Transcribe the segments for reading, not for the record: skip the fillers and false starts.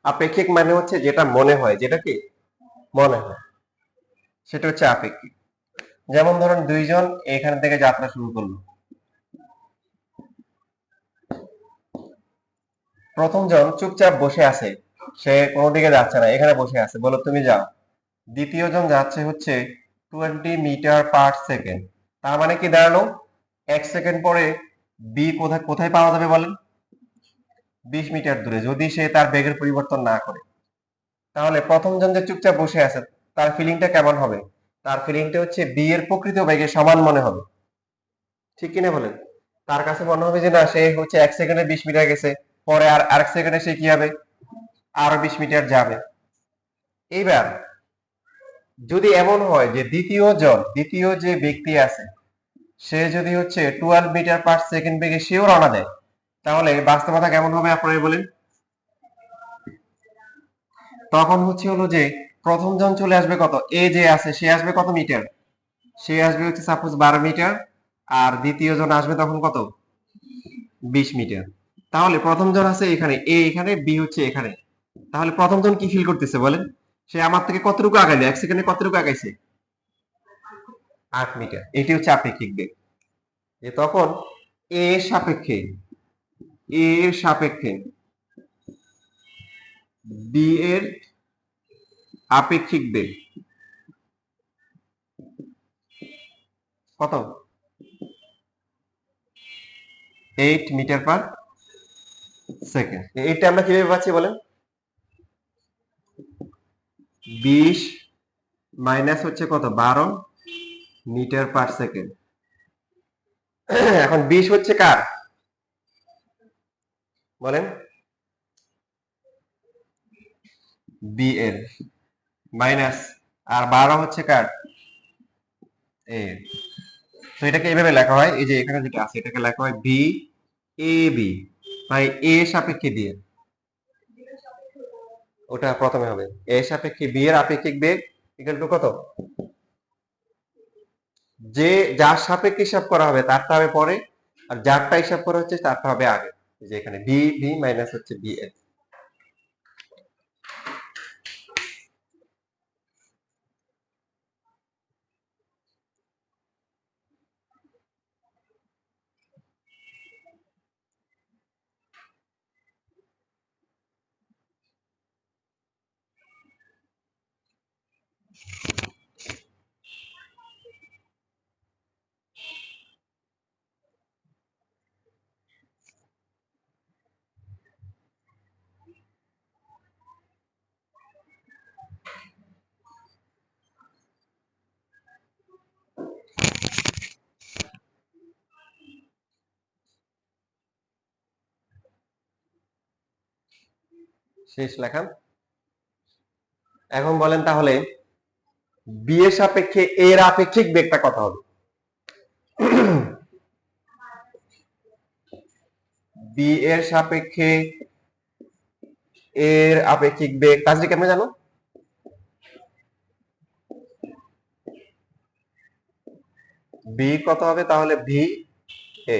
আপেক্ষিক মানে হচ্ছে যেটা মনে হয়, যেটা কি মনে হয় সেটা হচ্ছে আপেক্ষিক। যেমন ধরুন দুইজন এখান থেকে যাত্রা শুরু করলো, প্রথম জন চুপচাপ বসে আছে, সে কোনো দিকে যাচ্ছে না, এখানে বসে আছে, বলো তুমি যাও। দ্বিতীয় জন যাচ্ছে হচ্ছে 20 মিটার/সেকেন্ড। তার মানে কি দাঁড়ালো, 1 সেকেন্ড পরে বি কোথায় কোথায় পাওয়া যাবে বলেন? 20 মিটার দূরে, যদি সে তার বেগের পরিবর্তন না করে। তাহলে প্রথম জন যে চুপচাপ বসে আছে, তার ফিলিংটা কেমন হবে? তার ফিলিংটা হচ্ছে বি এর প্রকৃত বেগের সমান মনে হবে, ঠিক কিনা বলেন? তার কাছে মনে হবে যে না, সে হচ্ছে 1 সেকেন্ডে 20 মিটার গেছে, পরে আর আরেক সেকেন্ডে সে কি হবে, আরো 20 মিটার যাবে। এইবার যদি এমন হয় যে দ্বিতীয় যে ব্যক্তি আছে, সে যদি হচ্ছে 12 মিটার/সেকেন্ড বেগে সেও রওনা দেয়, তাহলে বাস্তবতা কেমন হবে আপনারা বলেন? তখন হচ্ছে হলো যে প্রথম জন চলে আসবে কত, এ যে আছে সে আসবে কত মিটার, সে আসবে হচ্ছে সাপোজ 12 মিটার, আর দ্বিতীয় জন আসবে তখন কত, 20 মিটার। তাহলে প্রথম জন আছে এখানে, এ এখানে, বি হচ্ছে এখানে। তাহলে প্রথম জন কি ফিল করতেছে বলেন? সে আমার থেকে কতটুকু আগাইলো, 1 সেকেন্ডে কতটুকু আগাইছে? 8 মিটার। এটি হচ্ছে আপেক্ষিক বেগ। যে তখন এ এর সাপেক্ষে এ এর সাপেক্ষে বি এর আপেক্ষিক বেগ কত? 8 মিটার/সেকেন্ড। এটা আমরা কিভাবে পাচ্ছি বলেন? 20 মাইনাস হচ্ছে কত, 12 মিটার/সেকেন্ড। এখন 20 হচ্ছে কার বলেন? বি এর। মাইনাস, আর 12 হচ্ছে কার? এ। তো এটাকে এইভাবে লেখা হয়, এই যে এখানে যেটা আছে এটাকে লেখা হয় বি এ বি, মানে এ সাপেক্ষে দিয়ে, ওটা প্রথমে হবে এ সাপেক্ষে বি এর আপেক্ষিক বেগ ইকুয়াল টু কত, যে যার সাপেক্ষে হিসাব করা হবে তারটা হবে পরে, আর যারটা হিসাব করা হচ্ছে তারটা হবে আগে। যে এখানে বি বি মাইনাস হচ্ছে বি এর। শেষ লেখা। এখন বলেন তাহলে বি এর সাপেক্ষে এর আপেক্ষিক বেগটা কত হবে? বি এর সাপেক্ষে এর আপেক্ষিক বেগ কাজটি কেমন জানো? বি কত হবে তাহলে, ভি এ।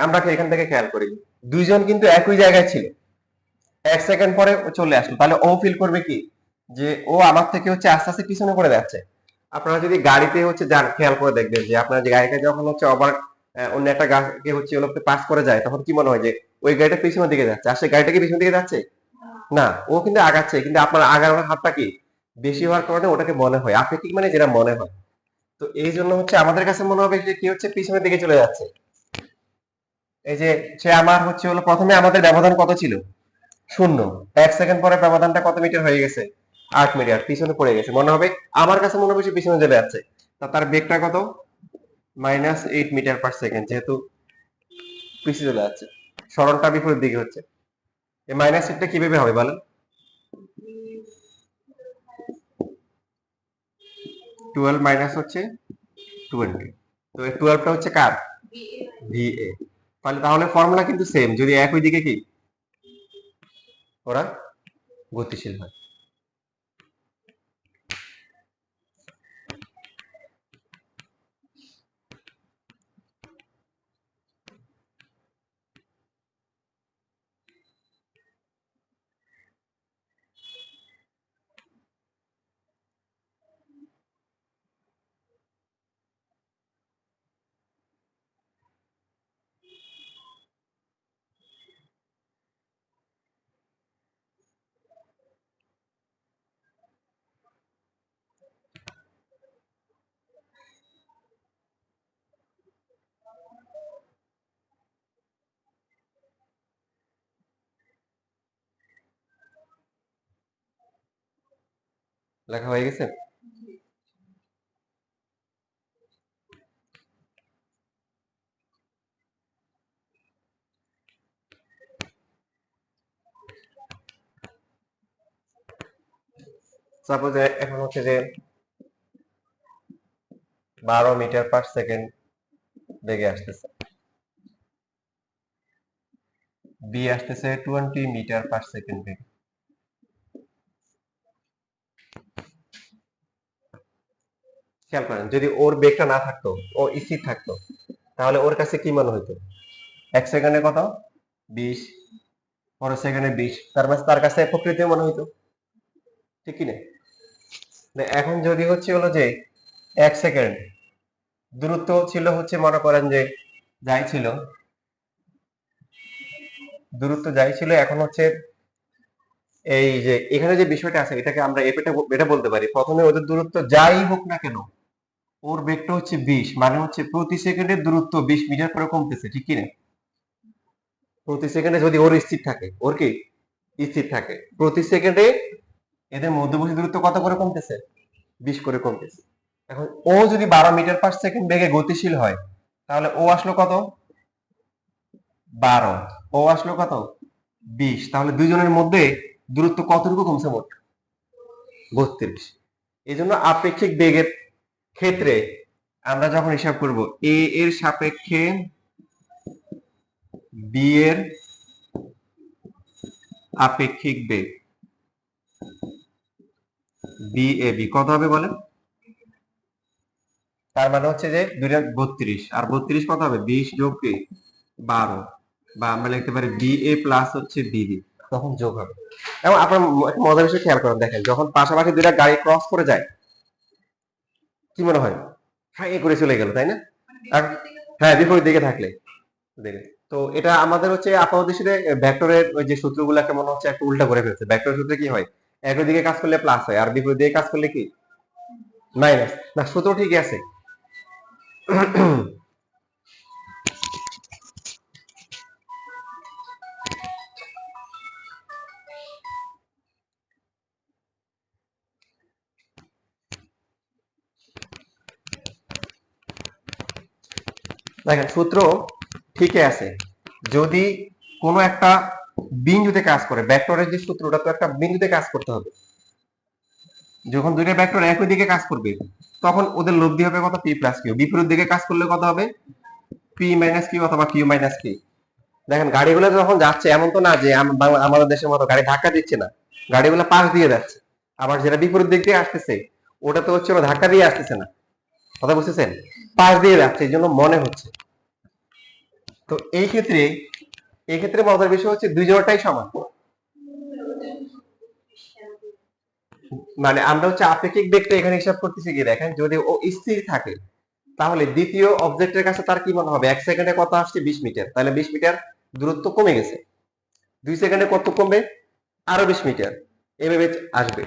আমরা এখান থেকে খেয়াল করি, দুইজন কিন্তু একই জায়গায় ছিল, 1 সেকেন্ড পরে চলে আসলো, তাহলে ও ফিল করবে কি, যে ও আমার থেকে হচ্ছে আস্তে আস্তে পিছনে পড়ে যাচ্ছে। আপনারা যদি গাড়িতে হচ্ছে যান, খেয়াল করে দেখবেন যে আপনার যে গাড়িটা যখন হচ্ছে ওভার অন্য একটা গাড়িকে হচ্ছে ওলোকে পাস করে যায়, তখন কি মনে হয় যে ওই গাড়িটা পিছনের দিকে যাচ্ছে, আর সেই গাড়িটা কি পিছনের দিকে যাচ্ছে? না, ও কিন্তু আগাচ্ছে, কিন্তু আপনার আগানোর হাতটা কি বেশি হওয়ার কারণে ওটাকে মনে হয় আপেক্ষিক, মানে যেটা মনে হয়। তো এই জন্য হচ্ছে আমাদের কাছে মনে হবে যে কি হচ্ছে পিছনের দিকে চলে যাচ্ছে। এই যে সে আমার হচ্ছে হলো প্রথমে আমাদের ব্যবধান কত ছিল, 0, 1 সেকেন্ড পরে ব্যবধানটা কত মিটার হয়ে গেছে, 8 মিটার, পিছনে পড়ে গেছে, মনে হবে আমার কাছে মনে হবে সে পিছনে চলে যাচ্ছে। তা তার বেগটা কত, -8 মিটার/সেকেন্ড, যেহেতু পিছিয়ে চলে যাচ্ছে, সরণটা বিপরীত দিকে হচ্ছে। এই মাইনাস এইটটা কিভাবে হবে বলেন? 12 মাইনাস হচ্ছে 20, তো এই 12টা হচ্ছে কার, ভি এ। তাহলে ফর্মুলা কিন্তু সেম, যদি একই দিকে কি ওরা গতিশীল হয়। লেখা হয়ে গেছে? সাপোজ এখন হচ্ছে যে 12 মিটার পার সেকেন্ড বেগে আসতেছে, বি আসতেছে 20 মিটার পার সেকেন্ড বেগে। খেয়াল করেন, যদি ওর বেগটা না থাকতো, ও স্থির থাকতো, তাহলে ওর কাছে কি মনে হইতো? 1 সেকেন্ডে কত? 20, পরের সেকেন্ডে 20, তার মানে তার কাছে প্রকৃতি মনে হইতো, ঠিক কি না? এখন যদি হচ্ছে হলো যে 1 সেকেন্ড দূরত্ব ছিল হচ্ছে, মনে করেন যে যাই ছিল, দূরত্ব যাই ছিল, এখন হচ্ছে এই যে এখানে যে বিষয়টা আছে, এটাকে আমরা এটা বলতে পারি, প্রথমে ওদের দূরত্ব যাই হোক না কেন, ওর বেগটা হচ্ছে 20, মানে হচ্ছে প্রতি সেকেন্ডের দূরত্ব 20 মিটার করে কমতেছে, ঠিক কি না? প্রতি সেকেন্ডে যদি ওর স্থির থাকে, ওর কি স্থির থাকে, প্রতি সেকেন্ডে এদের মধ্যবর্তী দূরত্ব কত করে কমতেছে? 20 করে কমতেছে। এখন ও যদি 12 মিটার পার সেকেন্ড বেগে গতিশীল হয়, তাহলে ও আসলো কত? 12, ও আসলো কত? 20, তাহলে দুইজনের মধ্যে দূরত্ব কতটুকু কমছে? মোট 32। এই জন্য আপেক্ষিক বেগের ক্ষেত্রে আমরা যখন হিসাব করব এ এর সাপেক্ষে বি এর আপেক্ষিক বেগ, বি এ বি কত হবে বলেন? তার মানে হচ্ছে যে দুইটা 32, আর 32 কত হবে? 20 যোগ কি 12, বা আমরা লিখতে পারি বি এ প্লাস হচ্ছে বিবি, তখন যোগ হবে। এবং আপনার একটা মজার বিষয় খেয়াল করেন, দেখেন যখন পাশাপাশি দুইটা গাড়ি ক্রস করে যায়, কি মনে হয়? হ্যাঁ, এ করে চলে গেল, তাই না? আর হ্যাঁ, বিপরীত দিকে থাকলে দেখে। তো এটা আমাদের হচ্ছে আপাতত দৃষ্টিতে ভেক্টরের ওই যে সূত্রগুলোকে মনে হচ্ছে একটু উল্টা করে ফেলছে। ভেক্টর সূত্রে কি হয়? একই দিকে কাজ করলে প্লাস হয়, আর বিপরীত দিকে কাজ করলে কি মাইনাস। না, সূত্র ঠিকই আছে। দেখেন সূত্র ঠিকই আছে, যদি কোনো একটা বিন্দুতে কাজ করে, ভেক্টরের যে সূত্রটা তো একটা বিন্দুতে কাজ করতে হবে। যখন দুইটা ভেক্টর একই দিকে কাজ করবে, তখন ওদের লব্ধি হবে কত? P plus Q. বিপরীত দিকে কাজ করলে কত হবে? পি মাইনাস কিউ অথবা কিউ মাইনাস কি। দেখেন গাড়িগুলো যখন যাচ্ছে, এমন তো না যে আমাদের দেশের মতো গাড়ি ধাক্কা দিচ্ছে না, গাড়িগুলো পাশ দিয়ে যাচ্ছে। আবার যেটা বিপরীত দিক দিয়ে আসতেছে, ওটা তো হচ্ছে ধাক্কা দিয়ে আসতেছে না, কথা বুঝতেছেন? পাশ দিয়ে যাচ্ছে, এই জন্য মনে হচ্ছে। তো এই ক্ষেত্রে মজার বিষয় হচ্ছে দুই জোড়াটাই সমান। মানে আমরা হচ্ছে আপেক্ষিক বেগটা এখানে হিসাব করতেছি কি, দেখেন যদি ও স্থির থাকে, তাহলে দ্বিতীয় অবজেক্টের কাছে তার কি মনে হবে? 1 সেকেন্ডে কত আসছে? 20 মিটার, তাহলে 20 মিটার দূরত্ব কমে গেছে। 2 সেকেন্ডে কত কমবে? আরো 20 মিটার, এভাবে আসবে।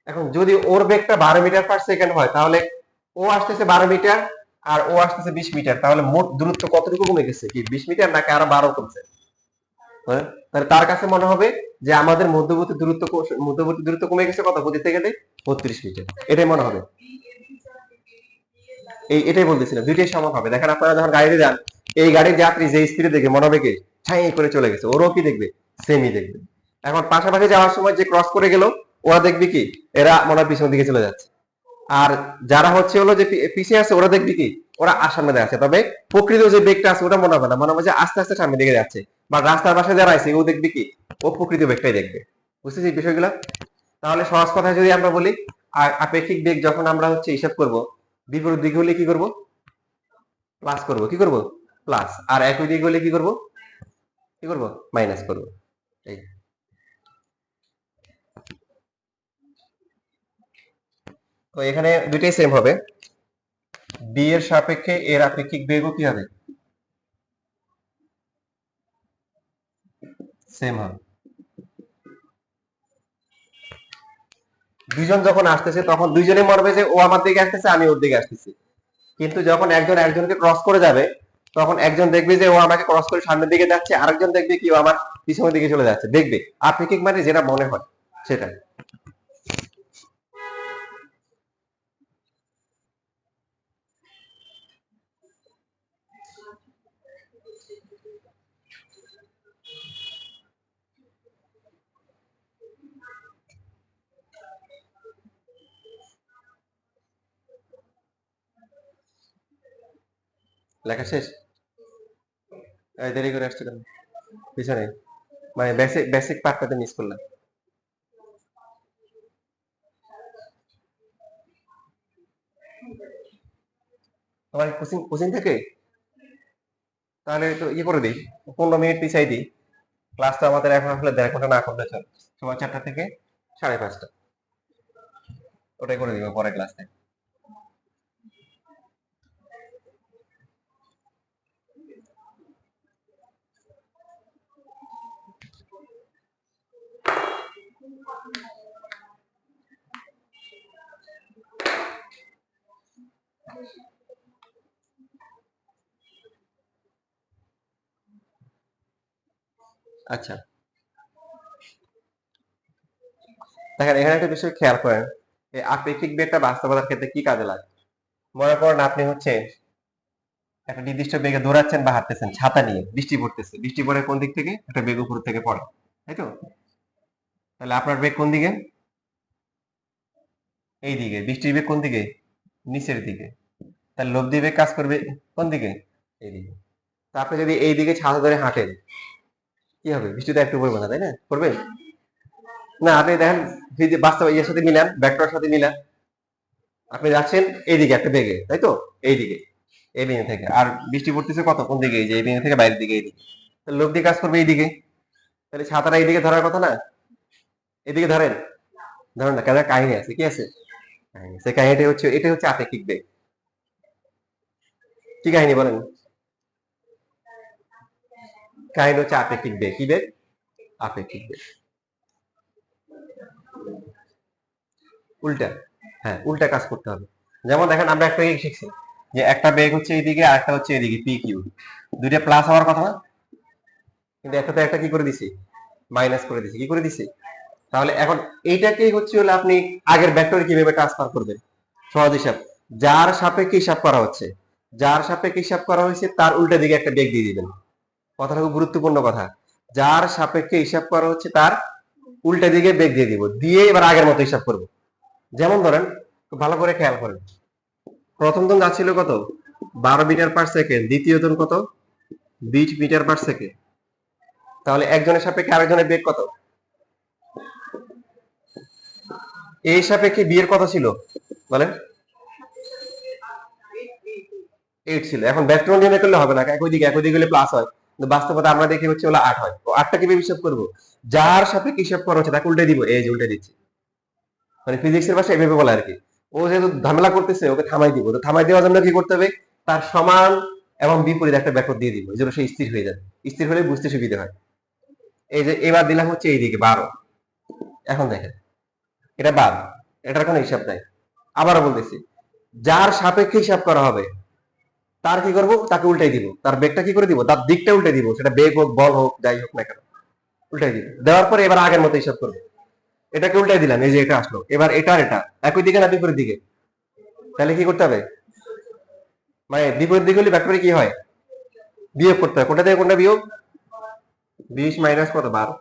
এখন যদি ওর বেগটা 12 মিটার পার সেকেন্ড হয়, তাহলে ও আসতেছে 12 মিটার আর ও আসতেছে 20 মিটার, তাহলে মোট দূরত্ব কতটুকু কমে গেছে? কি 20 মিটার নাকি আরো 12 কমছে? হ্যাঁ, তাহলে তার কাছে মনে হবে যে আমাদের মধ্যবর্তী দূরত্ব কমে গেছে কত প্রতি সেকেন্ডে? 32 মিটার, এটাই মনে হবে। এটাই বলতেছিলাম, দুইটাই সমান হবে। দেখেন আপনারা যখন গাড়িতে যান, এই গাড়ির যাত্রী যে স্পিডে দেখে মনে হবে কি ছাই করে চলে গেছে, ওরও কি দেখবে? সেমই দেখবে। এখন পাশাপাশি যাওয়ার সময় যে ক্রস করে গেল, ওরা দেখবে কি এরা মনে হয় পিছনের দিকে চলে যাচ্ছে। আর যারা হচ্ছে হলো যে পিছিয়ে আছে, ওরা দেখবে কি ওরা সামনে আছে। তবে প্রকৃত যে বেগটা আছে ওটা মনে হবে না, মনে হবে যে আস্তে আস্তে সামনের দিকে যাচ্ছে। বা রাস্তার পাশে যারা আছে ও দেখবে কি ও প্রকৃত বেগটাই দেখবে। বুঝতেছি বিষয়গুলো? তাহলে সহজ কথায় যদি আমরা বলি, আপেক্ষিক বেগ যখন আমরা হচ্ছে হিসাব করব, বিপরীত দিকে হলে কি করব? প্লাস করব। কি করব? প্লাস। আর একই দিকে হলে কি করব? কি করব? মাইনাস করব। এই তো এখানে দুইটাই সেম হবে। বি এর সাপেক্ষে এর আপেক্ষিক বেগও কি হবে? সেম হবে। দুইজন যখন আসতেছে, তখন দুইজনে মরবে যে ও আমার দিকে আসতেছে, আমি ওর দিকে আসতেছি। কিন্তু যখন একজন একজনকে ক্রস করে যাবে, তখন একজন দেখবে যে ও আমাকে ক্রস করে সামনের দিকে যাচ্ছে, আরেকজন দেখবে কি ও আমার পিছনের দিকে চলে যাচ্ছে। দেখবে আপেক্ষিক মানে যেটা মনে হয় সেটা। লেখা শেষ? দেরি করে আসছে কেন পিছনে? মানে বেসিক বেসিক পার্টটাতে মিস করলাম। তোমার কোচিং কোচিং থেকে? তাহলে তো ইয়ে করে দিই, 15 মিনিট পিছাই দিই। ক্লাসটা আমাদের এখন আসলে 1.5 ঘন্টা না করলে চলে, সময় 4টা থেকে 5:30। ওটাই করে দিব পরে ক্লাসে। আচ্ছা, দেখেন এখানে একটা বিষয় খেয়াল করেন, এই আপেক্ষিক বেগটা বাস্তবতার ক্ষেত্রে কি কাজে লাগে। মনে করেন আপনি হচ্ছে একটা নির্দিষ্ট বেগে দৌড়াচ্ছেন বা হাঁটতেছেন ছাতা নিয়ে, বৃষ্টি পড়তেছে, বৃষ্টি পড়ে কোন দিক থেকে? একটা বেগ উপর থেকে পড়ে, তাই তো? তাহলে আপনার বেগ কোন দিকে? এই দিকে। বৃষ্টির বেগ কোন দিকে? নিচের দিকে। তাহলে লব্ধি বেগ কাজ করবে কোন দিকে? এই দিকে। তা আপনি যদি এই দিকে ছাতা ধরে হাঁটেন, কি হবে? বৃষ্টিটা একটু পড়বে না, তাই না? পড়বে না। আপনি দেখেন বাস্তব ইয়ের সাথে মিলান, ভেক্টরের সাথে মিলান। আপনি যাচ্ছেন এইদিকে একটা বেগে, তাই তো? এইদিকে, এই বিন্দু থেকে। আর বৃষ্টি পড়তেছে কত কোন দিকে? এই যে এই বিন্দু থেকে বাইরের দিকে, এইদিকে। তাহলে লব্ধি কাজ করবে এইদিকে। তাহলে ছাতাটা এইদিকে ধরার কথা না? এদিকে ধরেন, ধরেন না, কেন? কাহিনী আছে, কি আছে? কাহিনী। সেই কাহিনীটা হচ্ছে, এটা হচ্ছে আপেক্ষিক বেগ। কি কাহিনী বলেন? কাহিনী হচ্ছে আপেক্ষিক বেগ। কি বেগ? আপেক্ষিক বেগ। উল্টা, হ্যাঁ উল্টা কাজ করতে হবে। যেমন দেখেন আমরা একটা বেগ শিখছি, যে একটা বেগ হচ্ছে এইদিকে আর একটা হচ্ছে এদিকে, পি কিউ। দুইটা প্লাস হওয়ার কথা না? কিন্তু একটাতে একটা কি করে দিছি? মাইনাস করে দিছি। কি করে দিছি? তাহলে এখন এইটাকেই হচ্ছে হলো আপনি আগের ভেক্টরে কিভাবে ট্রান্সফার করবেন? সহজ হিসাব, যার সাপেক্ষে হিসাব করা হচ্ছে, যার সাপেক্ষে হিসাব করা হয়েছে তার উল্টা দিকে একটা বেগ দিয়ে দিবেন। কথাটা খুব গুরুত্বপূর্ণ কথা। যার সাপেক্ষে হিসাব করা হচ্ছে তার উল্টা দিকে বেগ দিয়ে দিব, দিয়ে এবার আগের মতো হিসাব করব। যেমন ধরেন, খুব ভালো করে খেয়াল করেন, প্রথম জন যাচ্ছিল কত? 12 মিটার পার সেকেন্ড। দ্বিতীয় জন কত? 20 মিটার পার সেকেন্ড। তাহলে একজনের সাপেক্ষে আরেকজনের বেগ কত? এই সাপেক্ষে বি এর কত ছিল বলেন? 8 ছিল। এখন ভেক্টর নিয়মে করলে হবে না, একই দিকে একই দিকে হলে প্লাস হয়, কিন্তু বাস্তবতা আমরা দেখি হচ্ছে হলো 8 হয়। তো 8টা কিভাবে হিসাব করব? যার সাপেক্ষে হিসাব করা হচ্ছে তাকে উল্টে দিব, এই যে উল্টে দিচ্ছি। মানে ফিজিক্সের ভাষায় এভাবে বলা আর কি। ও যেহেতু ঝামেলা করতেছে, ওকে থামাই দিব। তো থামাই দেওয়ার জন্য কি করতে হবে? তার সমান এবং বিপরীত একটা ভেক্টর দিয়ে দিব, এই জন্য সে স্থির হয়ে যাবে। স্থির হলে বুঝতে সুবিধা হয়। এই যে এবার দিলাম হচ্ছে এইদিকে 12। এখন দেখেন, এটা বাদ, এটার কোনো হিসাব নাই। আবারও বলতেছি, যার সাপেক্ষে হিসাব করা হবে তার কি করব? তাকে উল্টাই দিব, তার বেগটা কি করে দিব? তার দিকটা উল্টে দিব, সেটা বেগ হোক বল হোক যাই হোক না কেন, উল্টাই দিব। দেওয়ার পরে এবার আগের মতো হিসাব করবো। এটাকে উল্টাই দিলাম, এই যে এটা আসলো। এবার এটা আর এটা একই দিকে না বিপরীত দিকে? তাহলে কি করতে হবে? মানে বিপরীত দিকে হলে ব্যাক করে কি হয়? বিয়োগ করতে হয়। কোনটা থেকে কোনটা বিয়োগ? 20 মাইনাস কত? 12।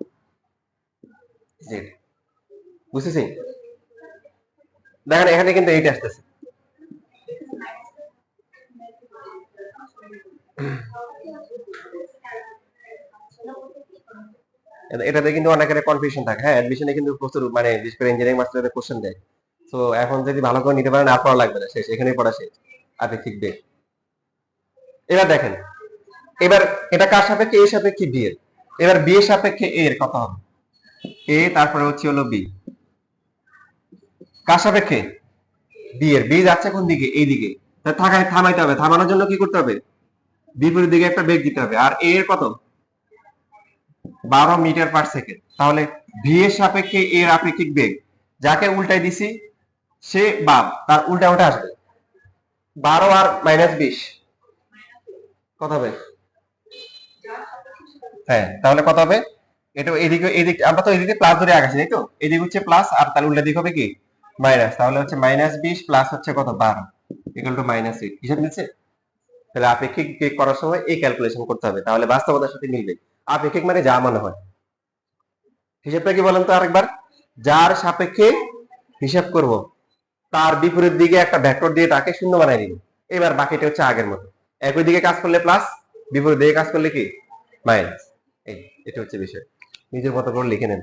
জেড। বুঝতেছি? দেখেন এখানে কিন্তু এইটা আসতেছে। এটাতে কিন্তু অনেকের কনফিউশন থাকে। হ্যাঁ, অ্যাডমিশনে কিন্তু প্রচুর, মানে বিশেষ করে ইঞ্জিনিয়ারিং মাস্টারদের কোশ্চেন দেয়। তো এখন যদি ভালো করে নিতে পারেন আর পড়া লাগবে না, শেষ, এখানেই পড়া শেষ। আপেক্ষিক বেগ। এবার দেখেন, এবার এটা কার সাপেক্ষে? এর সাপেক্ষে বি এর। এবার বি এর সাপেক্ষে এ এর কত হবে? এ তারপরে হচ্ছে হলো বি। কার সাপেক্ষে? বি এর। বি যাচ্ছে কোন দিকে? এই দিকে। থাকায় থামাইতে হবে। থামানোর জন্য কি করতে হবে? বিপরীত দিকে একটা বেগ দিতে হবে। আর এ এর কত? 12 মিটার পার সেকেন্ড। তাহলে ভি এর সাপেক্ষে এর আপেক্ষিক বেগ, যাকে উল্টাই দিছি সে বাম, তার উল্টা উল্টা আসবে। 12 আর -20 কত হবে? হ্যাঁ, তাহলে কত হবে? এটা এদিকে, এদিক আমরা তো এদিকে প্লাস ধরে আগাছি, তাই তো? এদিক হচ্ছে প্লাস, আর তাহলে উল্টা দিক হবে কি? মাইনাস। তাহলে হচ্ছে -20 প্লাস হচ্ছে কত? 12 ইকুয়াল টু -8। হিসাব মিলছে? তাহলে আপেক্ষিক বেগ করার সময় এই ক্যালকুলেশন করতে হবে, তাহলে বাস্তবতার সাথে মিলবে। আপেক্ষিক মানে যা মনে হয়। হিসাবটা কি বলেন তো আরেকবার? যার সাপেক্ষে হিসাব করব তার বিপরীত দিকে একটা ভেক্টর দিয়ে তাকে শূন্য বানাই দিব। এবার বাকিটা হচ্ছে আগের মতো। একই দিকে কাজ করলে প্লাস, বিপরীত দিকে কাজ করলে কি মাইনাস। এই এটা হচ্ছে বিষয়, নিজের মতো করে লিখে নেন।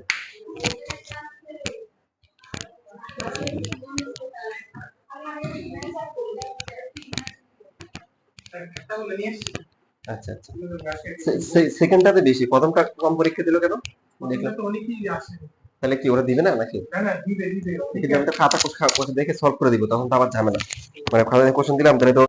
আচ্ছা আচ্ছা, সেকেন্ডটাতে বেশি, প্রথমটা কম পরীক্ষা দিল কেন দেখলাম? তাহলে কি ওরা দিবে না নাকি? কিন্তু আমি তো খাতা কোশ্চেন দেখে সলভ করে দিব, তখন তো আবার ঝামেলা। মানে খাতা কোশ্চেন দিলাম তাহলে তো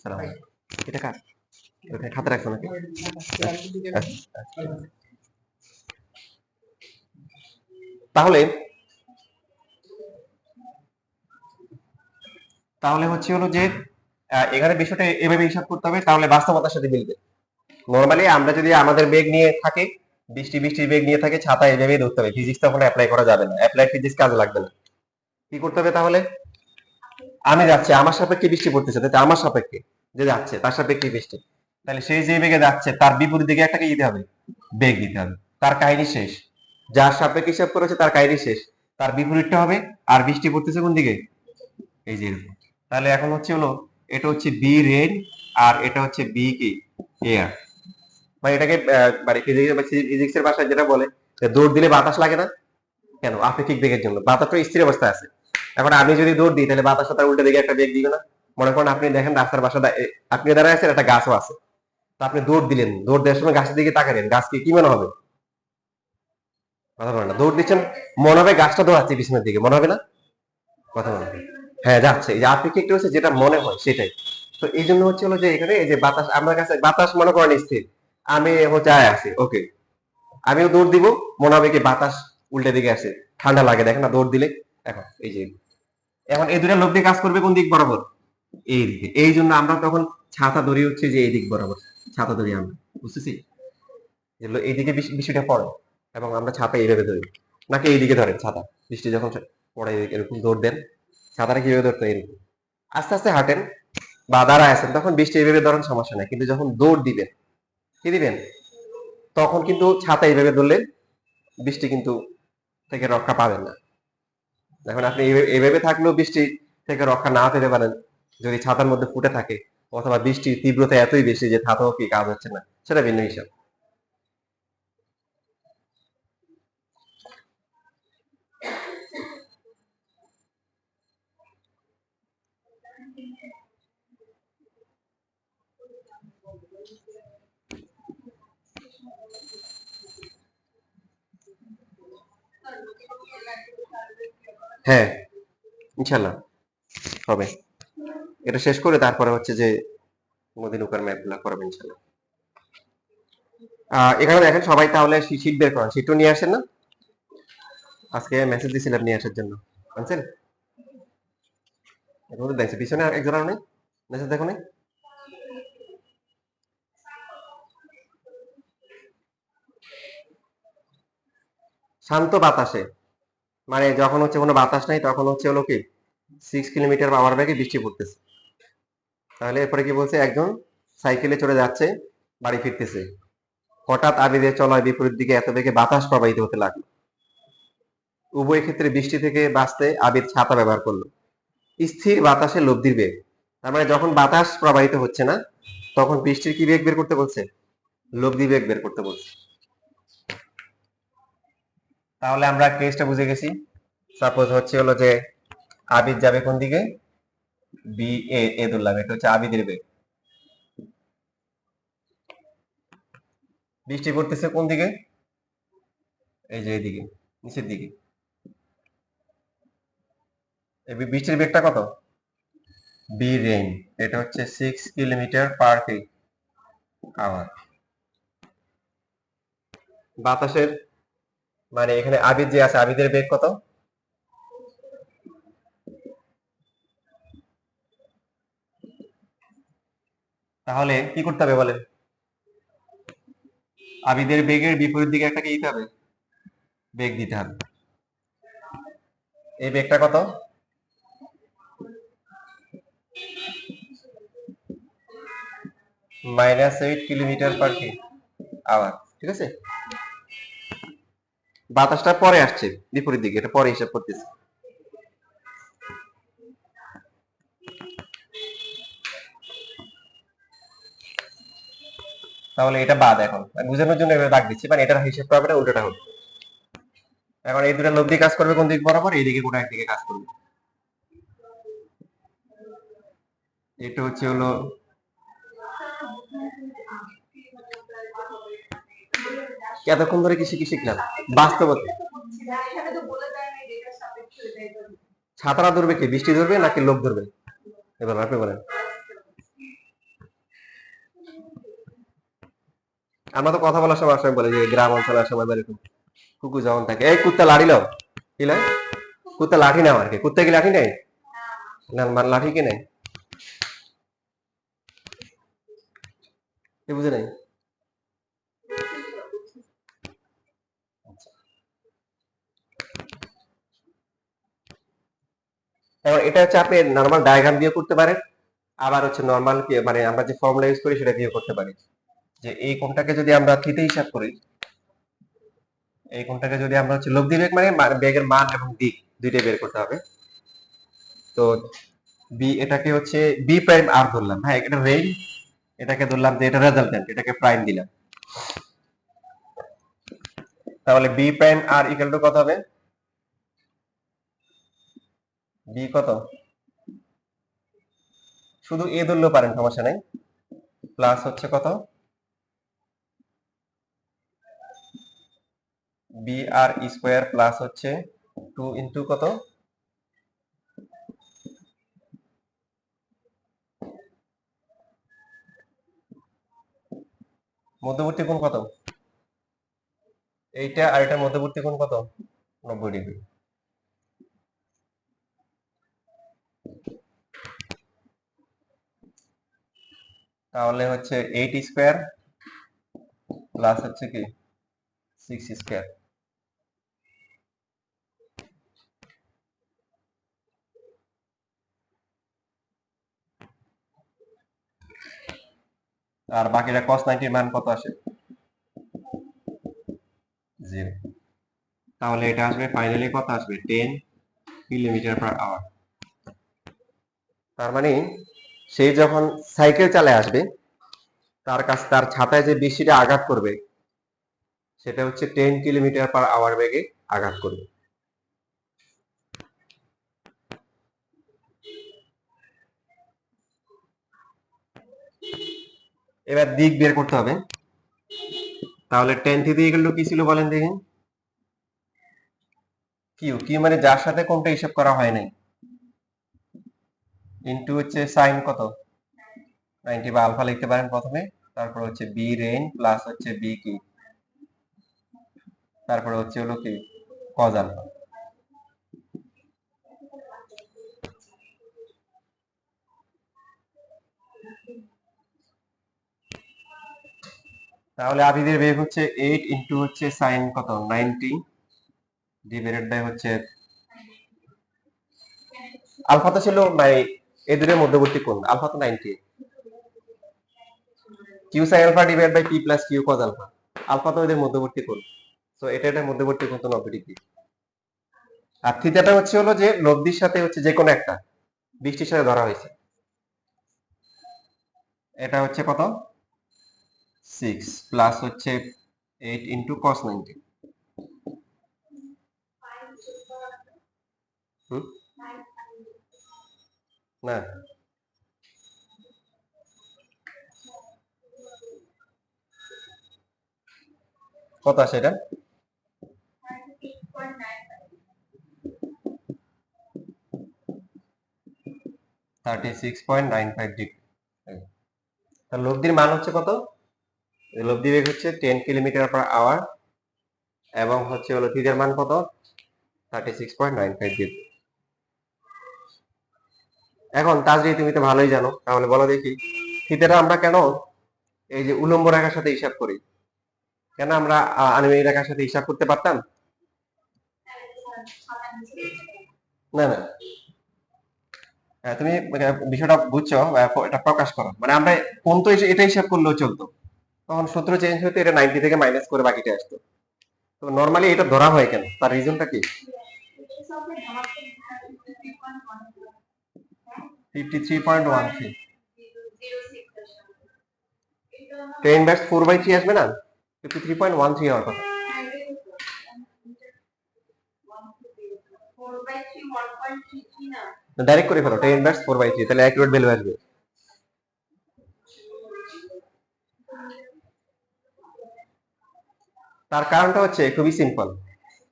সালাম। এটা কার? ওখানে খাতা রাখছো নাকি? তাহলে তাহলে হচ্ছে হলো যে এখানে বিষয়টা এভাবে হিসাব করতে হবে, তাহলে বাস্তবতার সাথে মিলবে। নরমালি আমরা যদি আমাদের বেগ নিয়ে থাকি, বৃষ্টির বেগ নিয়ে থাকে, ছাতা এভাবেই ধরতে হবে, ফিজিক্স তখন অ্যাপ্লাই করা যাবে না, অ্যাপ্লাই ফিজিক্স কাজে লাগবে না। কি করতে হবে তাহলে? আমি যাচ্ছি, আমার সাপেক্ষে বৃষ্টি পড়তেছে, তাই আমার সাপেক্ষে যে যাচ্ছে তার সাপেক্ষে বৃষ্টি, তাহলে সেই যে বেগে যাচ্ছে তার বিপরীত দিকে একটা কি দিতে হবে, বেগ দিতে হবে। তার কাহিনী শেষ, যার সাপেক্ষে হিসাব করেছে তার কাহিনী শেষ, তার বিপরীতটা হবে। আর বৃষ্টি পড়তেছে কোন দিকে, এই যে এরকম। তাহলে এখন হচ্ছে হলো, এটা হচ্ছে বি রেন, আর এটা হচ্ছে বি কি এয়ার। মানে এটাকে মানে ফিজিক্স এর ভাষায় যেটা বলে যে দৌড় দিলে বাতাস লাগে না কেন, আপেক্ষিক বেগের জন্য। বাতাস তো স্থির অবস্থায় আছে, এখন আমি যদি দৌড় দিই তাহলে বাতাসটা তার উল্টো দিকে একটা বেগ দিবে না। মনে করেন আপনি দেখেন রাস্তার পাশে আপনি দাঁড়ায় আছেন, একটা গাছও আছে, তো আপনি দৌড় দিলেন, দৌড় দেওয়ার সময় গাছের দিকে তাকালেন, গাছকে কি মনে হবে? কথা বলেন না, দৌড় দিচ্ছেন, মনে হবে গাছটা দৌড়াচ্ছে পিছনের দিকে, মনে হবে না? কথা বলেন। হ্যাঁ যাচ্ছে, এই যে আপেক্ষিকটা হচ্ছে যেটা মনে হয় সেটাই। তো এই জন্য হচ্ছে হলো যে এখানে এই যে বাতাস, আমার কাছে বাতাস মনে করেন স্থির, আমি হচ্ছে আয় আছি, ওকে, আমিও দৌড় দিব, মনে হবে কি বাতাস উল্টে দিকে আসে, ঠান্ডা লাগে দেখেন না দৌড় দিলে। এখন এই যে, এখন এই দুটা লোক দিয়ে কাজ করবে কোন দিক বরাবর, এই দিকে। এই জন্য আমরা তখন ছাতা ধরি হচ্ছে যে এই দিক বরাবর, ছাতা ধরি আমরা, বুঝতেছি? যেগুলো এইদিকে বৃষ্টিটা পড়ে, এবং আমরা ছাতা এইভাবে ধরি, নাকি এইদিকে ধরেন ছাতা, বৃষ্টি যখন পড়ে এরকম দৌড় দেন, ছাতাটা কিভাবে ধরতে হয়? এরকম আস্তে আস্তে হাঁটেন বা দাঁড়ায় আছেন, তখন বৃষ্টি এইভাবে ধরেন, সমস্যা নাই। কিন্তু যখন দৌড় দিবেন, কি দিবেন, তখন কিন্তু ছাতা এইভাবে ধরলে বৃষ্টি কিন্তু থেকে রক্ষা পাবেন না। এখন আপনি এইভাবে থাকলেও বৃষ্টি থেকে রক্ষা না পেতে পারেন, যদি ছাতার মধ্যে ফুটে থাকে, অথবা বৃষ্টির তীব্রতা এতই বেশি যে ছাতাও কি কাজ হচ্ছে না, সেটা ভিন্ন হিসাব। হ্যাঁ, ইনশাল্লাহ হবে। এটা শেষ করে তারপরে হচ্ছে যে নদী নৌকার ম্যাপ গুলা করাবেন ইনশাল্লাহ। এখানে দেখেন সবাই তাহলে শীট বের করেন, শীটও নিয়ে আসেন না, আজকে মেসেজ দিছিলাম নিয়ে আসার জন্য, আনছেন? এখন তো দেখছি পিছনে একজন নেই, মেসেজ দেখো নেই। শান্ত বাতাসে, মানে যখন হচ্ছে কোনো বাতাস নাই তখন হচ্ছে হলো কি 6 কিলোমিটার বেগে বৃষ্টি পড়তেছে। তাহলে এরপরে কি বলছে, একজন সাইকেলে চড়ে যাচ্ছে, বাড়ি ফিরতেছে, হঠাৎ আবিদের চলায় বিপরীত দিকে এত বেগে বাতাস প্রবাহিত হতে লাগলো। উভয় ক্ষেত্রে বৃষ্টি থেকে বাঁচতে আবিদ ছাতা ব্যবহার করলো। স্থির বাতাসে লব্ধির বেগ, তার মানে যখন বাতাস প্রবাহিত হচ্ছে না তখন বৃষ্টির কি বেগ বের করতে বলছে, লব্ধি বেগ বের করতে বলছে। তাহলে আমরা কেসটা বুঝে গেছি। সাপোজ হচ্ছে হলো যে আবিদ যাবে কোন দিকে, বি এ ধরলাম, এটা হচ্ছে আবিদের বেগ। বৃষ্টি পড়তেছে কোন দিকে, এই যে এইদিকে, নিচের দিকে। এই বৃষ্টির বেগটা কত, বি রেইন, এটা হচ্ছে 6 কিলোমিটার/আওয়ার। বাতাসের মানে এখানে আবিদ যে আছে, আবিদের বেগ কত, তাহলে কি করতে হবে বলেন, আবিদের বেগের বিপরীত দিকে একটা কি দিতে হবে, বেগ দিতে হবে। এই বেগটা কত, -8 কিলোমিটার/আওয়ার। ঠিক আছে, বাতাসটা পরে আসছে বিপরীত দিকে, এটা পরে হিসাব করতেছি। তাহলে এটা বাদ, এখন বুঝানোর জন্য এটা দাগ দিচ্ছি, মানে এটার হিসাবটা হবে না, উল্টোটা হবে। এখন এই দুটা লব্ধি কাজ করবে কোন দিক বরাবর, এইদিকে কোনো একদিকে কাজ করবে। এটা হচ্ছে হলো এতক্ষণ ধরে কি শিখলাম, বাস্তবতা। ছাতারা ধরবে কি, বৃষ্টি ধরবে নাকি লোক ধরবে, এবার আপনি বলেন। আমরা তো কথা বলার সময় বলে যে গ্রাম অঞ্চলের সময় এরকম কুকুর যেমন থাকে, এই কুত্তা লাঠি লাও, কি লাই, কুত্তা লাঠি নাও আর কি, কুত্তা কি লাঠি নেই, না লাঠি কি নেই, বুঝে নাই। এখন এটা হচ্ছে আপনি নর্মাল ডায়াগ্রাম দিয়ে করতে পারেন, আবার হচ্ছে নর্মাল মানে আমরা যে ফর্মুলা ইউজ করি সেটা দিয়ে করতে পারি। যে এই কোণটাকে যদি আমরা থিটা হিসাব করি, এই কোণটাকে যদি আমরা হচ্ছে লব্ধি বেগ মানে বেগের মান এবং দিক দুইটাই বের করতে হবে। তো বি, এটাকে হচ্ছে বি প্রাইম আর ধরলাম, হ্যাঁ এটা রেঞ্জ, এটাকে ধরলাম যে এটা রেজাল্টেন্ট, এটাকে প্রাইম দিলাম। তাহলে B prime R equal to কত হবে, বি কত, শুধু এ ধরলেও পারেন, সমস্যা নাই, প্লাস হচ্ছে কত, বি আর স্কোয়ার প্লাস হচ্ছে 2 ইন্টু কত, মধ্যবর্তী কোণ কত, এইটা আর এটার মধ্যবর্তী কোণ কত, 90 ডিগ্রি। তাহলে হচ্ছে 8 স্কোয়ার প্লাস হচ্ছে কি 6 স্কোয়ার। আর বাকিটা cos 90 মান কত আসে, 0। তাহলে এটা আসবে ফাইনালি কত আসবে, 10 কিলোমিটার/আওয়ার। তার মানে সে যখন সাইকেল চালায় আসবে, তার ছাতায় যে বৃষ্টিটা আঘাত করবে সেটা হচ্ছে 10 কিলোমিটার/আওয়ার বেগে আঘাত করবে। এবার দিক বের করতে হবে। তাহলে টেন থিটা ইকুয়াল টু কি ছিল বলেন দেখি, কিউ, কিউ মানে যার সাথে কোনটা হিসাব করা হয় নাই, ইনটু হচ্ছে সাইন কত 90 বা আলফা লিখতে পারেন প্রথমে, তারপর হচ্ছে বি রেইন প্লাস হচ্ছে বি কি, তারপরে হচ্ছে হলো কি কজ আলফা। তাহলে আবিদের বেগ হচ্ছে 8 ইন্টু হচ্ছে সাইন কত 90 ডিভাইডেড বাই হচ্ছে আলফা তো ছিল মানে এই দুটোর মধ্যবর্তী কোণ, আলফা তো 90, Q sine alpha divide by P plus Q cos alpha, alpha তো এদের মধ্যবর্তী কোণ, তো এটা মধ্যবর্তী কোণ তো 90 ডিগ্রি। আর থিটাটা হচ্ছে হলো যে লব্ধির সাথে হচ্ছে যে কোনো একটা 20টির সাথে ধরা হয়েছে, এটা হচ্ছে কত 6 প্লাস হচ্ছে 8 ইন্টু কস 90। না কত আসে এটা, 36.95 ডিগ্রি। তার লব্ধির মান হচ্ছে কত, লব্ধি বেগ হচ্ছে 10 কিলোমিটার পার আওয়ার এবং হচ্ছে হলো থিটার মান কত 36.95 ডিগ্রি। এখন তাজরি তুমি তো ভালোই জানো, তাহলে বলো দেখি থিটাটা আমরা কেন এই যে উলম্ব রেখার সাথে হিসাব করি, কেন আমরা আনুভূমিক রেখার সাথে হিসাব করতে পারতাম না? না তুমি বিষয়টা বুঝছো, এটা প্রকাশ করো, মানে আমরা কোন তো এটা হিসাব করলেও চলতো, তখন সূত্র চেঞ্জ হতো, এটা 90 থেকে মাইনাস করে বাকিটা আসতো। তো নরমালি এটা ধরা হয় কেন, তার রিজনটা কি? 53.13 10 ইনভার্স 4/3 আসবে না, 53.13 হওয়ার কথা। ডাইরেক্ট করে ফেলো 10 ইনভার্স 4/3, তাহলে অ্যাকুরেট ভ্যালু আসবে। তার কারণটা হচ্ছে খুবই সিম্পল,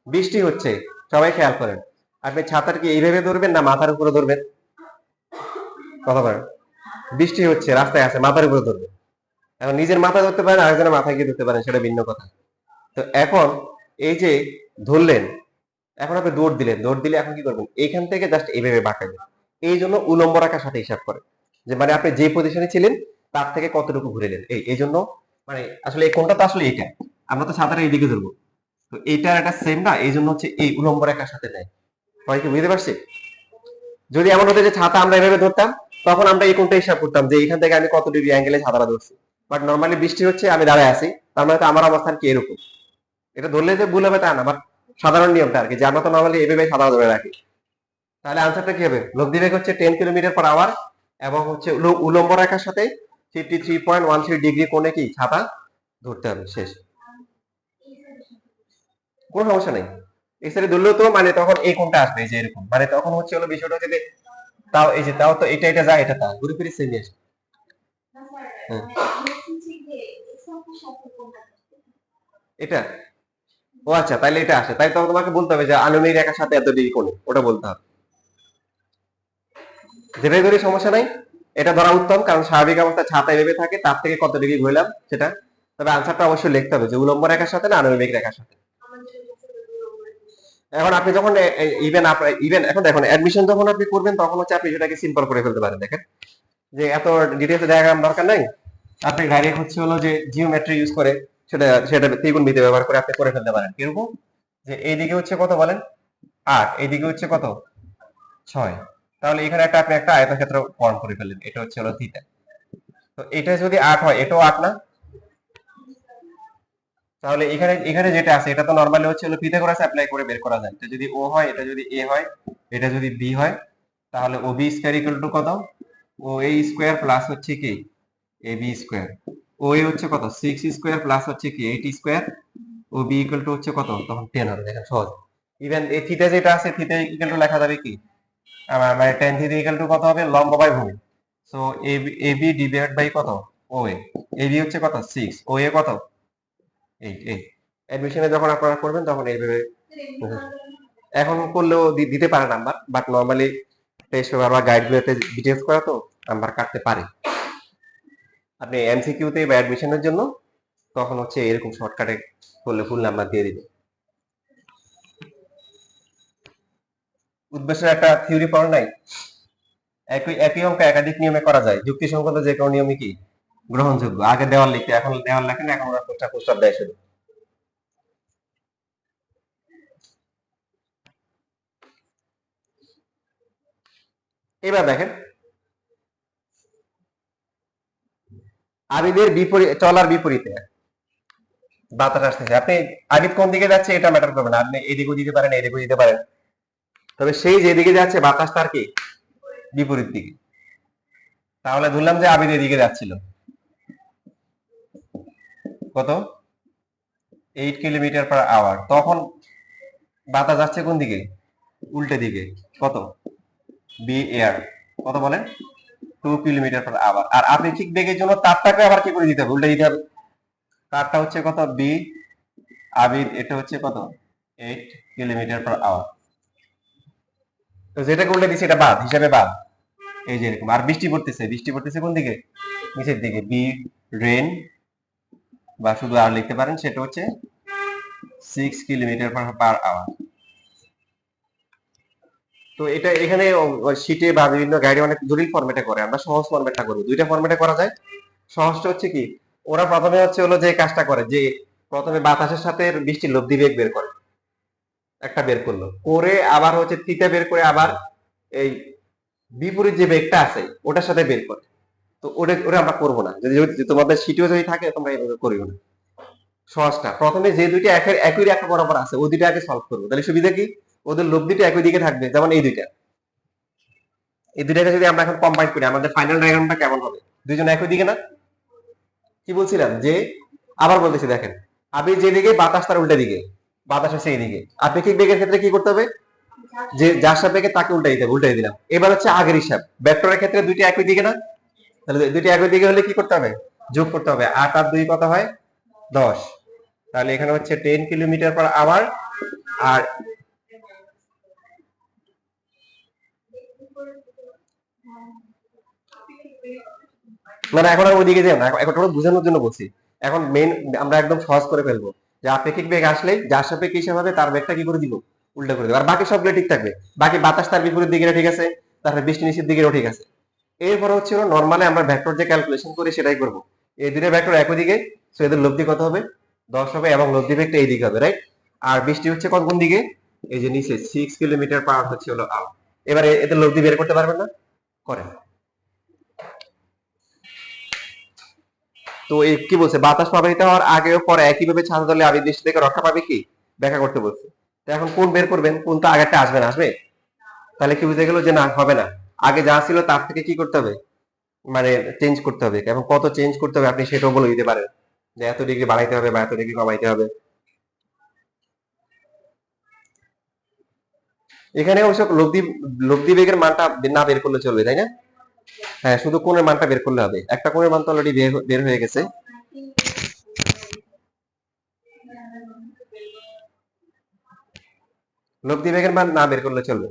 বৃষ্টি হচ্ছে, সবাই খেয়াল করেন, আপনি ছাতার কি এইভাবে ধরবেন না মাথার উপরে ধরবেন? কথা বলেন, বৃষ্টি হচ্ছে রাস্তায় আছে, মাথার উপরে ধরবেন। এখন নিজের মাথায় ধরতে পারেন, আরেকজনের মাথায় গিয়ে ধরতে পারেন, সেটা ভিন্ন কথা। তো এখন এই যে ধরলেন, এখন আপনি দৌড় দিলেন, দৌড় দিলে এখন কি করবেন, এইখান থেকে জাস্ট এইভাবে বাঁকাবেন। এই জন্য উলম্ব রেখার সাথে হিসাব করে, যে মানে আপনি যে পজিশনে ছিলেন তার থেকে কতটুকু ঘুরেলেন, এই জন্য মানে আসলে এই কোণটা তো আসলে এইটা, আমরা তো ছাতাটা এইদিকে ধরবো, তো এইটার একটা সেম না, এই জন্য হচ্ছে এই উলম্ব রেখার সাথে নেয়। সবাই কি বুঝতে পারছি? যদি এমন হতো যে ছাতা আমরা এভাবে ধরতাম, তখন আমরা এই কোণটা হিসাব করতাম যে এখান থেকে আমি কত ডিগ্রি অ্যাঙ্গেলে ছাতাটা ধরছি। বাট নর্মালি বৃষ্টি হচ্ছে, আমি দাঁড়ায় আছি, তার মানে তো আমার অবস্থান কি এরকম, এটা ধরলে যে ভুল হবে তা না, বাট সাধারণ নিয়মটা আর কি, যে আমরা তো নর্মালি এভাবে ছাতা ধরে রাখি। তাহলে আনসারটা কি হবে, লব্ধি বেগ হচ্ছে 10 কিলোমিটার পার আওয়ার এবং হচ্ছে উলম্ব রেখার সাথে 53.13 ডিগ্রি কোণে কি ছাতা ধরতে হবে, শেষ, কোনো সমস্যা নেই। এই সাইডে ধরলেও তো মানে তখন এই কোণটা আসবে, এই যে এরকম, মানে তখন হচ্ছে হলো বিষয়টা হচ্ছে যে তাও এই যে তাও তো এটা যায়, এটা তা ঘুরে ফিরে সেমই আসবে। হ্যাঁ। এটা ও আচ্ছা, তাইলে এটা আসে, তাই তখন তোমাকে বলতে হবে যে আনুভূমিক রেখার সাথে এত ডিগ্রি কোণে, ওটা বলতে হবে। যেটাই ধরি সমস্যা নাই, এটা ধরা উত্তম, কারণ স্বাভাবিক অবস্থায় ছাতা এভাবে থাকে, তার থেকে কত ডিগ্রি ঘুরলাম সেটা। তবে আনসারটা অবশ্যই লিখতে হবে যে উলম্ব রেখার সাথে না আনুভূমিক রেখার সাথে। এখন আপনি যখন ইভেন এখন দেখুন অ্যাডমিশন যখন আপনি করবেন, তখন হচ্ছে আপনি সেটাকে সিম্পল করে ফেলতে পারেন। দেখেন যে এত ডিটেলস ডায়াগ্রাম দরকার নাই, আপনি ডাইরেক্ট হচ্ছে হলো যে জিওমেট্রি ইউজ করে সেটা ত্রিকোণমিতি ব্যবহার করে আপনি করে ফেলতে পারেন। কিরকম, যে এইদিকে হচ্ছে কত বলেন 8, এইদিকে হচ্ছে কত 6, তাহলে এখানে আপনি একটা আয়তক্ষেত্র ফর্ম করে ফেললেন, এটা হচ্ছে হলো থিটা। তো এটা যদি 8 হয়, এটাও 8 না, তাহলে এখানে এখানে যেটা আছে এটা তো নরমালি হচ্ছে হলো পিথাগোরাস অ্যাপ্লাই করে বের করা যায়। এটা যদি ও হয়, এটা যদি এ হয়, এটা যদি বি হয়, তাহলে ও বি স্কয়ার ইকুয়াল টু কত, ও এ স্কয়ার প্লাস হচ্ছে কি এ বি স্কয়ার, ও এ হচ্ছে কত 6 স্কয়ার প্লাস হচ্ছে কি 8 square, O B equal to হচ্ছে কত, তখন 10 হবে। দেখেন সহজ। ইভেন এই থিটা যেটা আছে, থিটা ইকুয়াল টু লেখা যাবে কি, আমার মানে tan থিটা ইকুয়াল টু কত হবে, লম্ব বাই ভূমি। So A B divide by কত, ও এ বি হচ্ছে কত 6, ও এ কত 8। অ্যাডমিশনে যখন আপনারা করবেন তখন এইভাবে এখন করলেও দিতে পারে number, but normally test paper বা গাইড গুলোতে ডিটেলস করা তো নাম্বার কাটতে পারে। আপনি এমসিকিউ তে বা অ্যাডমিশনের জন্য তখন হচ্ছে এরকম শর্টকাটে করলে ফুল নাম্বার দিয়ে দিবে। উদ্দেশ্যের একটা থিওরি পড়া নাই, একই অঙ্ক একাধিক নিয়মে করা যায়, যুক্তিসঙ্গত যে কোনো নিয়মই কি গ্রহণযোগ্য। আগে দেওয়াল লিখতে, এখন দেওয়াল লেখেন, এখন ওরা প্রস্তাব দেয় শুধু। এবার দেখেন আবিদের বিপরীত চলার বিপরীতে বাতাস আসতেছে, আপনি আবিদ কোন দিকে যাচ্ছে এটা ম্যাটার করবে না, আপনি এদিকেও দিতে পারেন এদিকেও দিতে পারেন, তবে সেই যেদিকে যাচ্ছে বাতাস তার কি বিপরীত দিকে। তাহলে ধরলাম যে আবিদ এদিকে যাচ্ছিল, কত 8 কিলোমিটার পার আওয়ার, তখন বাতাস যাচ্ছে কোন দিকে উল্টো দিকে, কত বি এয়ার, কত বলেন 2 কিলোমিটার পার আওয়ার। আর আপনি ঠিক বেগের জন্য তারটাকে আবার কি করে দিতে হবে, উল্টে দিতে হবে। তারটা হচ্ছে কত বি আবির, এটা হচ্ছে কত 8 কিলোমিটার পার আওয়ার। তো যেটাকে উল্টে দিচ্ছে এটা বাদ হিসাবে বাদ, এই যে এরকম। আর বৃষ্টি পড়তেছে, বৃষ্টি পড়তেছে কোন দিকে নিচের দিকে, বি রেন, বা শুধু আর লিখতে পারেন, সেটা হচ্ছে 6 কিলোমিটার পার আওয়ার। তো এটা এখানে শীটে বা বিভিন্ন গাইডে অনেক জটিল ফরম্যাটে করে, আমরা সহজ ফরম্যাটটা করি, দুইটা ফরম্যাটে করা যায়। সহজটা হচ্ছে কি, ওরা প্রথমে হচ্ছে হলো যে কাজটা করে যে প্রথমে বাতাসের সাথে বৃষ্টির লব্ধি বেগ বের করে, একটা বের করলো, করে আবার হচ্ছে থিটা বের করে আবার এই বিপরীত যে বেগটা আছে ওটার সাথে বের করে। তো ওটা ওটা আমরা করবো না, যদি যদি তোমাদের শীটেও যদি থাকে তোমরা এইভাবে করিও না। সহজটা প্রথমে যে দুইটা একের একই রেখা বরাবর আছে ওই দুইটা আগে সলভ করবো, তাহলে সুবিধা কি, ওদের লব্ধিটা একই দিকে থাকবে। যেমন এই দুইটা, এই দুইটাকে যদি আমরা এখন কম্বাইন করি আমাদের ফাইনাল ডায়াগ্রামটা কেমন হবে, দুইজন একই দিকে না। কি বলছিলাম যে, আবার বলতেছি দেখেন, আবির যেদিকে বাতাস তার উল্টা দিকে, বাতাস হচ্ছে এইদিকে, আপেক্ষিক বেগের ক্ষেত্রে কি করতে হবে, যে যার সাপেক্ষে তাকে উল্টাই দিতে হবে, উল্টাই দিলাম। এবার হচ্ছে আগের হিসাব, ভেক্টরের ক্ষেত্রে দুইটা একই দিকে না, তাহলে দুইটা একই দিকে হলে কি করতে হবে, যোগ করতে হবে, 8 আর 2 কত হয় 10। তাহলে এখানে হচ্ছে 10 কিলোমিটার পার আওয়ার। আর মানে এখন আর ওইদিকে যাই না, এখন ওটা বোঝানোর জন্য বলছি। এখন মেইন আমরা একদম সহজ করে ফেলবো, যে আপেক্ষিক বেগ আসলেই যার সাপেক্ষে হিসাব হবে তার বেগটা কি করে দিব, উল্টা করে দেবো, আর বাকি সবগুলো ঠিক থাকবে। বাকি বাতাস তার বিপরীত দিকে ঠিক আছে, তারপরে বৃষ্টি নিচের দিকেও ঠিক আছে। এরপর হচ্ছে নর্মালি আমরা ভেক্টর যে ক্যালকুলেশন করি সেটাই করব। এই দুটো ভেক্টর একই দিকে, সো এদের লব্ধি কত হবে 10 হবে, এবং লব্ধি বেগটা এই দিকে হবে, রাইট। আর বৃষ্টি হচ্ছে কোন দিকে, এই যে নিচে 6 কিলোমিটার পার হচ্ছে হলো আওয়ার। এবারে এদের লব্ধি বের করতে পারবেন না, করেন। তো এই কি বলছে, বাতাস প্রবাহিত হওয়ার আগে ও পরে একইভাবে ছাতা তলে আবির বৃষ্টি থেকে রক্ষা পাবে কি ব্যাখ্যা করতে বলছে। তো এখন কোন বের করবেন, কোন তো আগেরটা আসবে না, আসবে, তাহলে কি বুঝে গেল যে না হবে না, আগে যা ছিল তার থেকে কি করতে হবে, মানে চেঞ্জ করতে হবে, এবং কত চেঞ্জ করতে হবে আপনি সেটাও বলে দিতে পারেন, যে এত ডিগ্রি বাড়াইতে হবে বা এত ডিগ্রি কমাইতে হবে। এখানে অবশ্য লব্ধি লব্ধি বেগের মানটা না বের করলে চলবে, তাই না? হ্যাঁ, শুধু কোণের মানটা বের করলে হবে, একটা কোণের মান তো অলরেডি বের হয়ে গেছে। লব্ধি বেগের মান না বের করলে চলবে।